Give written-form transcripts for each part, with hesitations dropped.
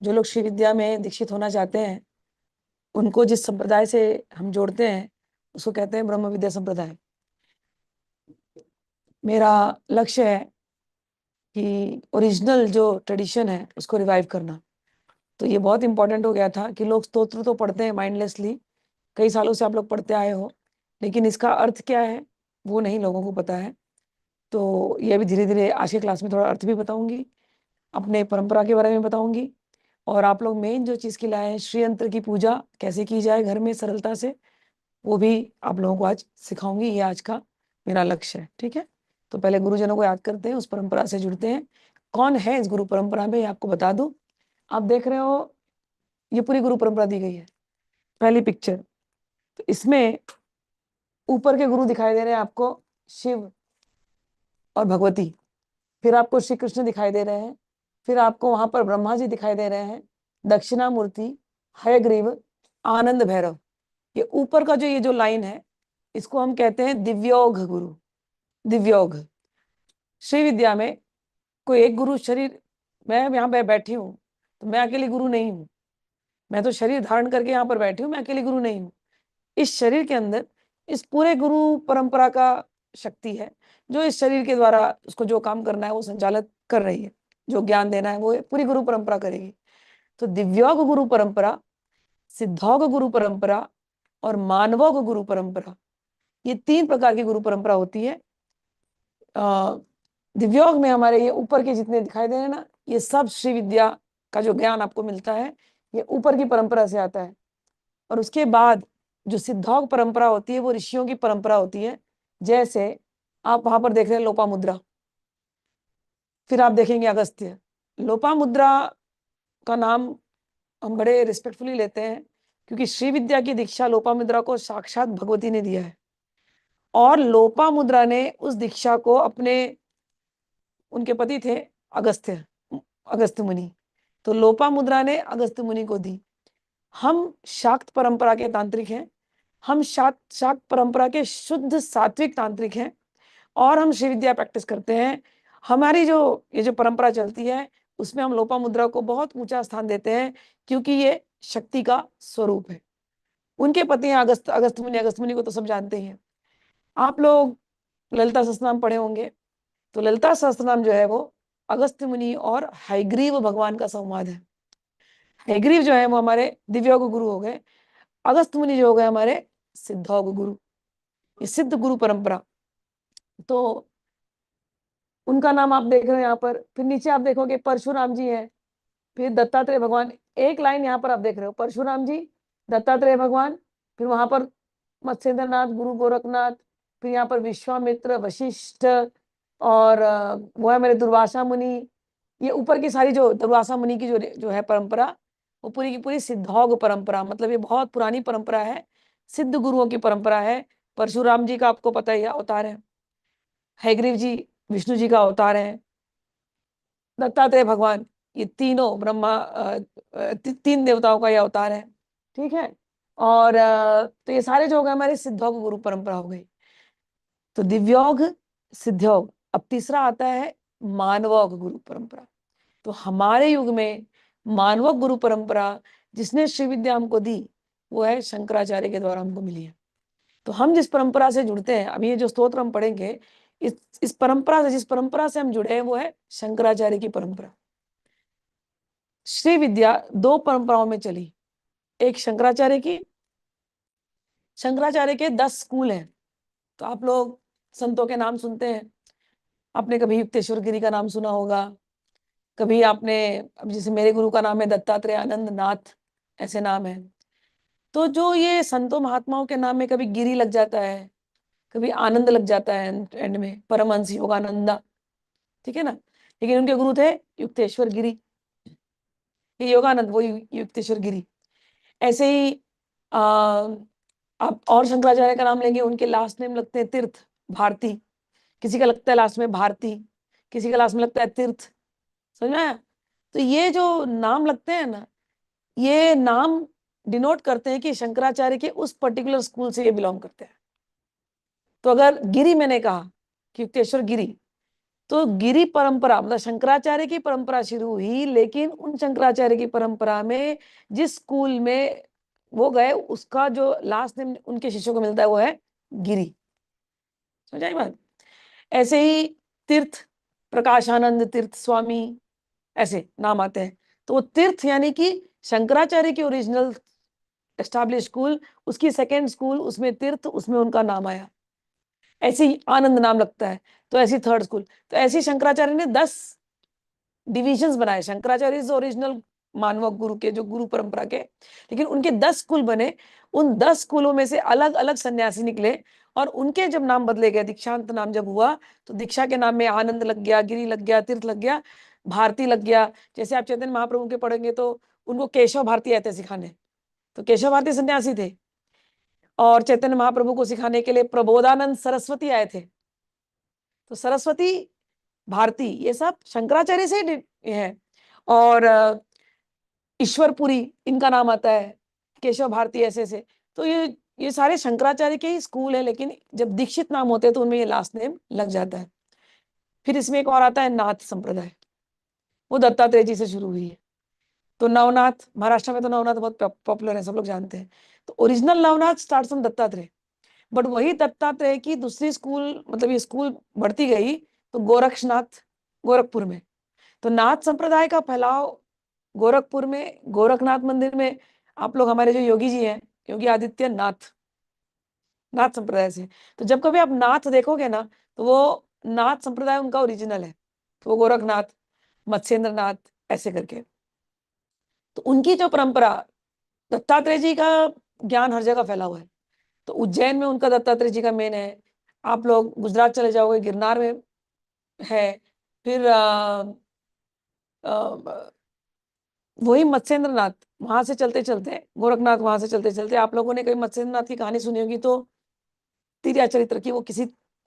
जो लोग श्री विद्या में दीक्षित होना चाहते हैं, उनको जिस संप्रदाय से हम जोड़ते हैं उसको कहते हैं ब्रह्म विद्या संप्रदाय। मेरा लक्ष्य है कि ओरिजिनल जो ट्रेडिशन है उसको रिवाइव करना। तो ये बहुत इंपॉर्टेंट हो गया था कि लोग स्तोत्र तो पढ़ते हैं माइंडलेसली, कई सालों से आप लोग पढ़ते आए हो, लेकिन इसका अर्थ क्या है वो नहीं लोगों को पता है। तो ये अभी धीरे धीरे आज के क्लास में थोड़ा अर्थ भी बताऊंगी, अपने परंपरा के बारे में बताऊंगी, और आप लोग मेन जो चीज़ के लाए हैं श्री यंत्र की पूजा कैसे की जाए घर में सरलता से, वो भी आप लोगों को आज सिखाऊंगी। ये आज का मेरा लक्ष्य है, ठीक है। तो पहले गुरुजनों को याद करते हैं, उस परंपरा से जुड़ते हैं। कौन है इस गुरु परंपरा में, ये आपको बता दूं। आप देख रहे हो ये पूरी गुरु परंपरा दी गई है। पहली पिक्चर, तो इसमें ऊपर के गुरु दिखाई दे रहे हैं आपको, शिव और भगवती। फिर आपको श्री कृष्ण दिखाई दे रहे हैं। फिर आपको वहां पर ब्रह्मा जी दिखाई दे रहे हैं, दक्षिणामूर्ति, हयग्रीव, आनंद भैरव। ये ऊपर का जो ये जो लाइन है इसको हम कहते हैं दिव्योग गुरु। दिव्योग श्री विद्या में कोई एक गुरु शरीर, मैं यहाँ पे बैठी हूँ तो मैं अकेली गुरु नहीं हूँ। मैं तो शरीर धारण करके यहाँ पर बैठी हूँ, मैं अकेली गुरु नहीं हूँ। इस शरीर के अंदर इस पूरे गुरु परंपरा का शक्ति है, जो इस शरीर के द्वारा उसको जो काम करना है वो संचालित कर रही है, जो ज्ञान देना है वो पूरी गुरु परंपरा करेगी। तो दिव्योग गुरु परंपरा, सिद्धौग गुरु परंपरा और मानवोग गुरु परंपरा, ये तीन प्रकार की गुरु परंपरा होती है। दिव्योग में हमारे ये ऊपर के जितने दिखाई दे रहे हैं ना, ये सब श्री विद्या का जो ज्ञान आपको मिलता है ये ऊपर की परंपरा से आता है। और उसके बाद जो सिद्धौग परंपरा होती है वो ऋषियों की परंपरा होती है। जैसे आप वहां पर देख रहे हैं लोपामुद्रा, फिर आप देखेंगे अगस्त्य। लोपामुद्रा का नाम हम बड़े रिस्पेक्टफुली लेते हैं क्योंकि श्री विद्या की दीक्षा लोपामुद्रा को साक्षात भगवती ने दिया है, और लोपामुद्रा ने उस दीक्षा को अपने, उनके पति थे अगस्त्य, अगस्त्य मुनि, तो लोपामुद्रा ने अगस्त्य मुनि को दी। हम शाक्त परंपरा के तांत्रिक हैं, हम शाक्त परंपरा के शुद्ध सात्विक तांत्रिक हैं, और हम श्री विद्या प्रैक्टिस करते हैं। हमारी जो ये जो परंपरा चलती है उसमें हम लोपामुद्रा को बहुत ऊंचा स्थान देते हैं क्योंकि ये शक्ति का स्वरूप है। उनके पति हैं अगस्त्य मुनि। अगस्त्य मुनि को तो सब जानते ही हैं। आप लोग ललिता सहस्त्रनाम पढ़े होंगे, तो ललिता सहस्त्रनाम जो है वो अगस्त्य मुनि और हयग्रीव भगवान का संवाद है। हयग्रीव जो है वो हमारे दिव्योग गुरु हो गए, अगस्त्य मुनि जो हो गए हमारे सिद्धौग गुरु, ये सिद्ध गुरु परंपरा। तो उनका नाम आप देख रहे हैं यहाँ पर। फिर नीचे आप देखोगे परशुराम जी हैं, फिर दत्तात्रेय भगवान। एक लाइन यहाँ पर आप देख रहे हो, परशुराम जी, दत्तात्रेय भगवान, फिर वहां पर मत्स्येंद्रनाथ, गुरु गोरखनाथ, फिर यहाँ पर विश्वामित्र, वशिष्ठ, और वो है मेरे दुर्वासा मुनि। ये ऊपर की सारी जो दुर्वासा मुनि की जो है परंपरा, वो पूरी की पूरी सिद्धौग परंपरा, मतलब ये बहुत पुरानी परंपरा है, सिद्ध गुरुओं की परंपरा है। परशुराम जी का आपको पता ही है अवतार है, हयग्रीव जी विष्णु जी का अवतार है, दत्तात्रेय भगवान ये तीनों ब्रह्मा तीन देवताओं का ये अवतार है, ठीक है। और तो ये सारे जो हो गए हमारे सिद्धौग गुरु परंपरा हो गई। तो दिव्योग, सिद्धयोग। अब तीसरा आता है मानवोग गुरु परंपरा। तो हमारे युग में मानवोग गुरु परंपरा जिसने श्री विद्या हमको दी वो है शंकराचार्य के द्वारा हमको मिली है। तो हम जिस परंपरा से जुड़ते हैं, अभी ये जो स्तोत्र हम पढ़ेंगे, इस परंपरा से, जिस परंपरा से हम जुड़े हैं वो है शंकराचार्य की परंपरा। श्री विद्या दो परंपराओं में चली, एक शंकराचार्य की, शंकराचार्य के 10 स्कूल हैं। तो आप लोग संतों के नाम सुनते हैं, आपने कभी युक्तेश्वर गिरी का नाम सुना होगा, कभी आपने, अब जैसे मेरे गुरु का नाम है दत्तात्रेय आनंद नाथ, ऐसे नाम है। तो जो ये संतों महात्माओं के नाम में कभी गिरी लग जाता है, कभी आनंद लग जाता है एंड में, परमहंस योगानंदा, ठीक है ना। लेकिन उनके गुरु थे युक्तेश्वर गिरी, ये योगानंद वो युक्तेश्वर गिरी। ऐसे ही आप और शंकराचार्य का नाम लेंगे, उनके लास्ट नेम लगते हैं तीर्थ, भारती, किसी का लगता है लास्ट में भारती, किसी का लास्ट में लगता है तीर्थ, समझ में आया। तो ये जो नाम लगते हैं ना, ये नाम डिनोट करते हैं कि शंकराचार्य के उस पर्टिकुलर स्कूल से ये बिलोंग करते हैं। तो अगर गिरी मैंने कहा कि युक्तेश्वर गिरी, तो गिरी परंपरा मतलब शंकराचार्य की परंपरा शुरू हुई, लेकिन उन शंकराचार्य की परंपरा में जिस स्कूल में वो गए उसका जो लास्ट नेम उनके शिष्यों को मिलता है वो है गिरी। समझ आई बात? ऐसे ही तीर्थ, प्रकाशानंद तीर्थ स्वामी, ऐसे नाम आते हैं। तो वो तीर्थ यानी कि शंकराचार्य की ओरिजिनल एस्टैब्लिश स्कूल, उसकी सेकेंड स्कूल, उसमें तीर्थ, उसमें उनका नाम आया। ऐसे ही आनंद नाम लगता है, तो ऐसी थर्ड स्कूल। तो ऐसे शंकराचार्य ने 10 डिविजन्स बनाए। शंकराचार्य इज ओरिजिनल मानव गुरु के, जो गुरु परंपरा के, लेकिन उनके 10 स्कूल बने। उन 10 स्कूलों में से अलग अलग सन्यासी निकले, और उनके जब नाम बदले गए, दीक्षांत नाम जब हुआ, तो दीक्षा के नाम में आनंद लग गया, गिरी लग गया, तीर्थ लग गया, भारती लग गया। जैसे आप चैतन्य महाप्रभु के पढ़ेंगे तो उनको केशव भारती आते सिखाने, तो केशव भारती सन्यासी थे। और चैतन्य महाप्रभु को सिखाने के लिए प्रबोधानंद सरस्वती आए थे। तो सरस्वती, भारती, ये सब शंकराचार्य से ही है। और ईश्वरपुरी इनका नाम आता है, केशव भारती, ऐसे से। तो ये सारे शंकराचार्य के ही स्कूल है, लेकिन जब दीक्षित नाम होते हैं तो उनमें ये लास्ट नेम लग जाता है। फिर इसमें एक और आता है नाथ संप्रदाय, वो दत्तात्रेय जी से शुरू हुई है। तो नवनाथ, महाराष्ट्र में तो नवनाथ बहुत पॉपुलर है, सब लोग जानते हैं। तो original Navnath start from Dattatreya, but वही दत्तात्रेय की दूसरी स्कूल, मतलब ये स्कूल बढ़ती गई तो गोरक्षनाथ, गोरखपुर में। तो नाथ संप्रदाय का फैलाव गोरखपुर में, गोरखनाथ मंदिर में। आप लोग हमारे जो योगी जी हैं, योगी आदित्य नाथ, नाथ संप्रदाय से। तो जब कभी आप नाथ देखोगे ना, तो वो नाथ संप्रदाय उनका ओरिजिनल है। तो वो गोरखनाथ, मत्स्येंद्र नाथ, ऐसे करके। तो उनकी जो परंपरा, दत्तात्रेय जी का ज्ञान हर जगह फैला हुआ है। तो उज्जैन में उनका दत्तात्रेय जी का मेन है। आप लोग गुजरात चले जाओगे, गिरनार में है। फिर वही मत्स्येंद्र नाथ, वहां से चलते चलते गोरखनाथ, वहां से चलते चलते आप लोगों ने कभी मत्स्येंद्र नाथ की कहानी सुनी होगी, तो तिरिया चरित्र की, वो किसी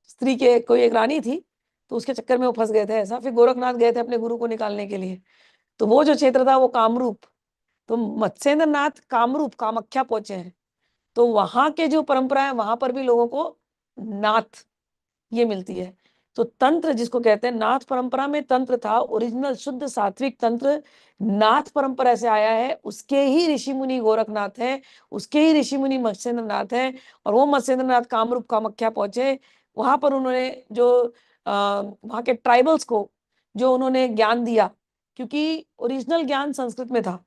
स्त्री के कोई एक रानी थी, तो उसके चक्कर में वो फंस गए थे ऐसा। फिर गोरखनाथ गए थे अपने गुरु को निकालने के लिए। तो वो जो क्षेत्र था वो कामरूप, तो मत्स्येंद्र नाथ कामरूप, कामाख्या पहुंचे हैं। तो वहां के जो परंपरा है, वहां पर भी लोगों को नाथ ये मिलती है। तो तंत्र जिसको कहते हैं, नाथ परंपरा में तंत्र था, ओरिजिनल शुद्ध सात्विक तंत्र नाथ परंपरा से आया है। उसके ही ऋषि मुनि गोरखनाथ हैं, उसके ही ऋषि मुनि मत्स्येंद्र नाथ हैं। और वो मत्स्येंद्र नाथ कामरूप कामाख्या पहुंचे। वहां पर उन्होंने जो वहां के ट्राइबल्स को जो उन्होंने ज्ञान दिया, क्योंकि ओरिजिनल ज्ञान संस्कृत में था।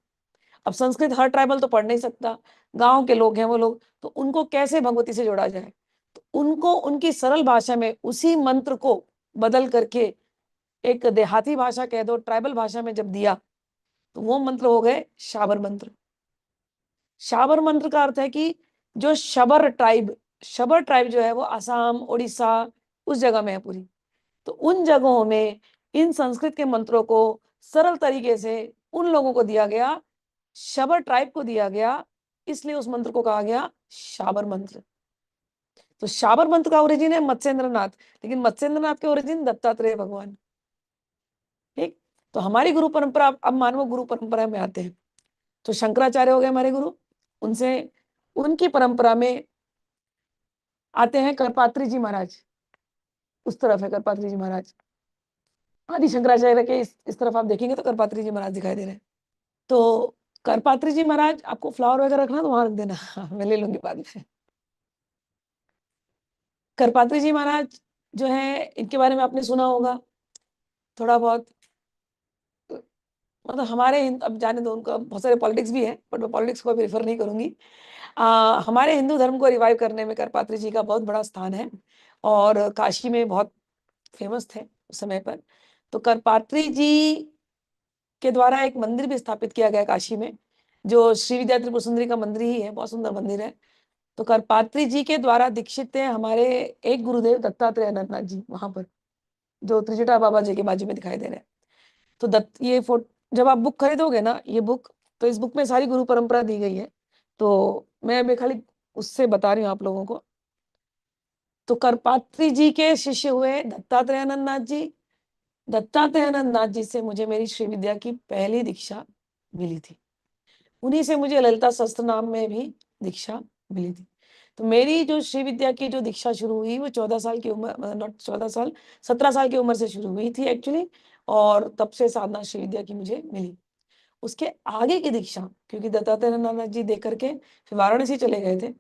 अब संस्कृत हर ट्राइबल तो पढ़ नहीं सकता, गांव के लोग हैं वो लोग, तो उनको कैसे भगवती से जोड़ा जाए। तो उनको उनकी सरल भाषा में उसी मंत्र को बदल करके एक देहाती भाषा कह दो, ट्राइबल भाषा में जब दिया, तो वो मंत्र हो गए शाबर मंत्र। शाबर मंत्र का अर्थ है कि जो शबर ट्राइब जो है वो असम, उड़ीसा, उस जगह में है पूरी। तो उन जगहों में इन संस्कृत के मंत्रों को सरल तरीके से उन लोगों को दिया गया, शबर ट्राइब को दिया गया, इसलिए उस मंत्र को कहा गया शाबर मंत्र। तो शाबर मंत्र का ओरिजिन है मत्स्येंद्र नाथ, लेकिन मत्स्येंद्र नाथ के ओरिजिन दत्तात्रेय भगवान। ठीक। तो हमारी गुरु परंपरा, अब मानव गुरु परंपरा में आते हैं। तो शंकराचार्य हो गए हमारे गुरु, उनसे उनकी परंपरा में आते हैं करपात्री जी महाराज। उस तरफ है करपात्री जी महाराज, आदि शंकराचार्य के इस तरफ आप देखेंगे तो करपात्री जी महाराज दिखाई दे रहे हैं। तो करपात्री जी महाराज, आपको फ्लावर वगैरह रखना तो वहां रख देना, मैं ले लूंगी बाद में। करपात्री जी महाराज जो है, इनके बारे में आपने सुना होगा थोड़ा बहुत। मतलब हमारे अब जाने दो, उनका बहुत सारे पॉलिटिक्स भी है, बट मैं पॉलिटिक्स को प्रेफर नहीं करूंगी। हमारे हिंदू धर्म को रिवाइव करने में करपात्री जी का बहुत बड़ा स्थान है, और काशी में बहुत फेमस थे उस समय पर। तो करपात्री जी के द्वारा एक मंदिर भी स्थापित किया गया काशी में, जो श्री विद्या त्रिपुर सुंदरी का मंदिर ही है, बहुत सुंदर मंदिर है। तो करपात्री जी के द्वारा दीक्षित है हमारे एक गुरुदेव दत्तात्रेय अनंतनाथ जी, वहां पर जो त्रिजटा बाबा जी के बाजू में दिखाई दे रहे हैं। तो ये फोटो, जब आप बुक खरीदोगे ना, ये बुक, तो इस बुक में सारी गुरु परंपरा दी गई है। तो मैं अभी खाली उससे बता रही हूँ आप लोगों को। तो करपात्री जी के शिष्य हुए दत्तात्रेय आनंदनाथ जी। दत्तात्रेय आनंदनाथ जी से मुझे मेरी श्री विद्या की पहली दीक्षा मिली थी। उन्हीं से मुझे ललिता सहस्त्र नाम में भी दीक्षा मिली थी। तो मेरी जो श्री विद्या की जो दीक्षा शुरू हुई वो 14 साल की उम्र, नॉट 14 साल, 17 साल की उम्र से शुरू हुई थी एक्चुअली, और तब से साधना श्री विद्या की मुझे मिली। उसके आगे की दीक्षा, क्योंकि दत्तात्रेय नाथ जी दे करके फिर वाराणसी चले गए थे,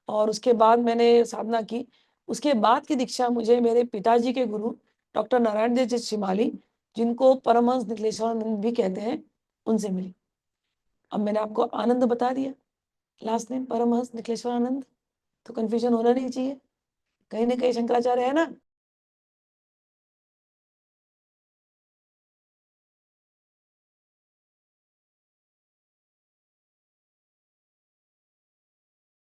और उसके बाद मैंने साधना की। उसके बाद की दीक्षा मुझे मेरे पिताजी के गुरु डॉक्टर नारायण देव जी श्रीमाली, जिनको परमहंस निखिलेश्वरानंद भी कहते हैं, उनसे मिली। अब मैंने आपको आनंद बता दिया, लास्ट नेम परमहंस निखिलेश्वरानंद, तो कंफ्यूजन होना नहीं चाहिए। कहीं ना कहीं शंकराचार्य है ना।